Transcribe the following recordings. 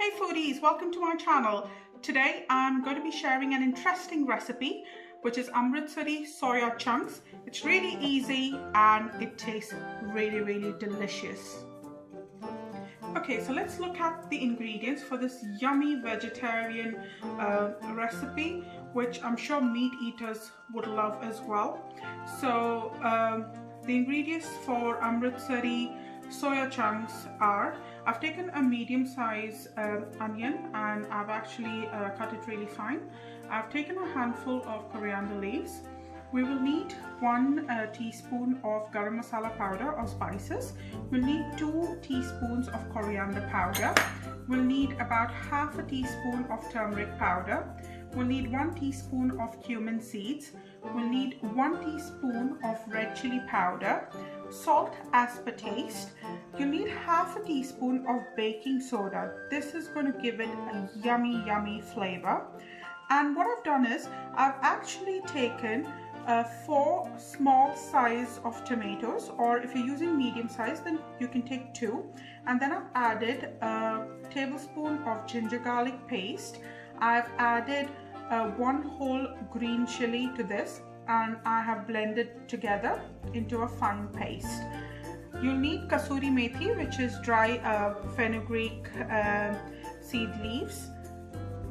Hey foodies, welcome to my channel. Today I'm going to be sharing an interesting recipe which is Amritsari soya chunks. It's really easy and it tastes really delicious. Okay, so let's look at the ingredients for this yummy vegetarian recipe, which I'm sure meat eaters would love as well. So the ingredients for Amritsari soya chunks are, I've taken a medium size onion and I've actually cut it really fine. I've taken a handful of coriander leaves. We will need 1 teaspoon of garam masala powder or spices. We'll need 2 teaspoons of coriander powder. We'll need about half a teaspoon of turmeric powder. We'll need 1 teaspoon of cumin seeds. We'll need 1 teaspoon of red chili powder, salt as per taste. You'll need half a teaspoon of baking soda. This is going to give it a yummy flavor. And what I've done is I've actually taken 4 small size of tomatoes, or if you're using medium size then you can take 2, and then I've added a tablespoon of ginger garlic paste. I've added 1 whole green chili to this, and I have blended together into a fine paste. You'll need KASURI METHI, which is dry FENUGREEK seed leaves.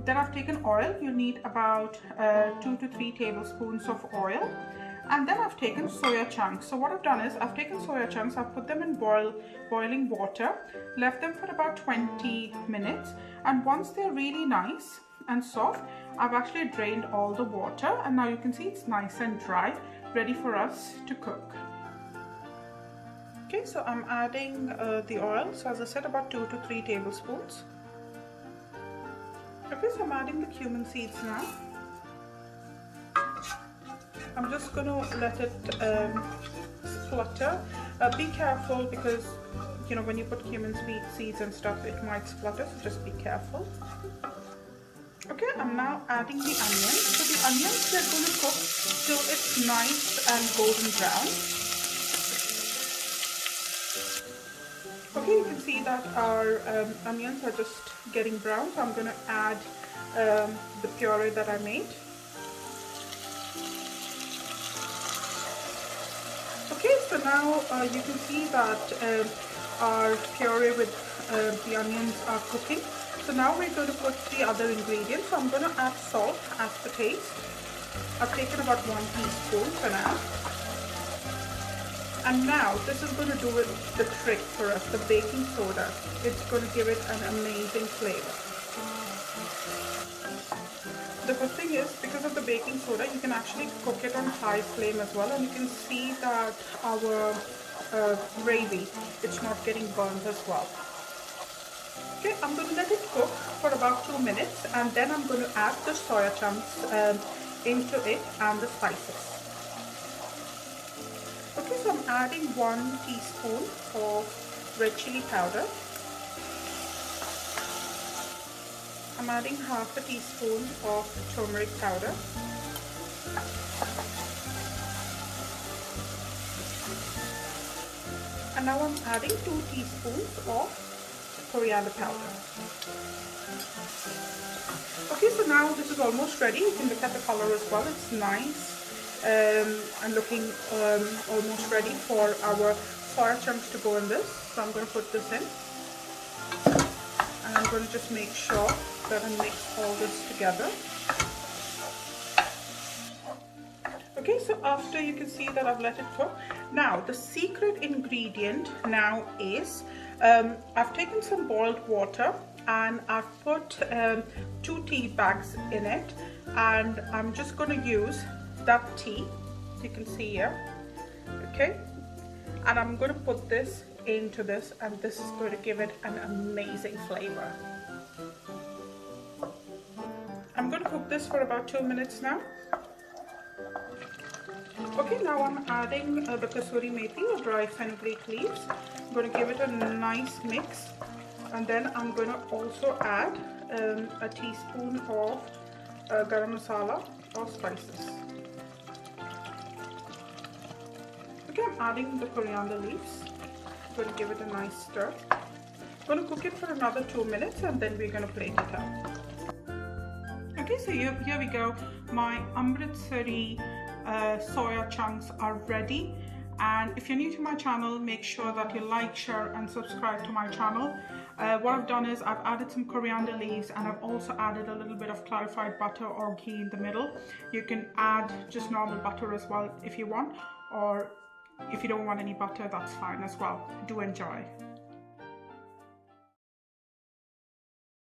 Then I've taken oil. You need about 2 to 3 tablespoons of oil. And then I've taken soya chunks. So what I've done is I've taken soya chunks, I've put them in boiling water, left them for about 20 minutes. And once they're really nice and soft, I've actually drained all the water. And now you can see it's nice and dry, ready for us to cook. Okay, so I'm adding the oil. So as I said, about 2 to 3 tablespoons. Okay, so I'm adding the cumin seeds now. I'm just going to let it splutter. Be careful because, you know, when you put cumin seeds and stuff, it might splutter, so just be careful. Okay, I'm now adding the onions. So the onions we're going to cook till it's nice and golden brown. Okay, you can see that our onions are just getting brown, so I'm going to add the puree that I made. Okay, so now you can see that our puree with the onions are cooking. So now we're going to put the other ingredients. So I'm going to add salt as per taste. I've taken about 1 teaspoon for now. And now this is going to do the trick for us, the baking soda. It's going to give it an amazing flavor. The good thing is, because of the baking soda, you can actually cook it on high flame as well, and you can see that our gravy, it's not getting burnt as well. Okay, I'm going to let it cook for about 2 minutes, and then I'm going to add the soya chunks into it and the spices. Okay, so I'm adding 1 teaspoon of red chili powder. I'm adding half a teaspoon of turmeric powder. And now I'm adding 2 teaspoons of coriander powder. Okay, so now this is almost ready. You can look at the color as well. It's nice. And looking almost ready for our soya chunks to go in this. So I'm going to put this in, and I'm going to just make sure that I mix all this together. Okay, so after, you can see that I've let it cook. Now the secret ingredient now is I've taken some boiled water and I've put 2 tea bags in it, and I'm just going to use that tea, you can see here. Okay, and I'm going to put this into this, and this is going to give it an amazing flavor. I'm going to cook this for about 2 minutes now. Okay, now I'm adding the kasuri methi or dry fenugreek leaves. I'm going to give it a nice mix, and then I'm going to also add a teaspoon of garam masala or spices. Okay, I'm adding the coriander leaves. I'm going to give it a nice stir. going to cook it for another 2 minutes and then we're going to plate it up. Okay, so here we go. My Amritsari soya chunks are ready. And if you're new to my channel, make sure that you like, share and subscribe to my channel. What I've done is I've added some coriander leaves and I've also added a little bit of clarified butter or ghee in the middle. You can add just normal butter as well if you want, or if you don't want any butter, that's fine as well. Do enjoy.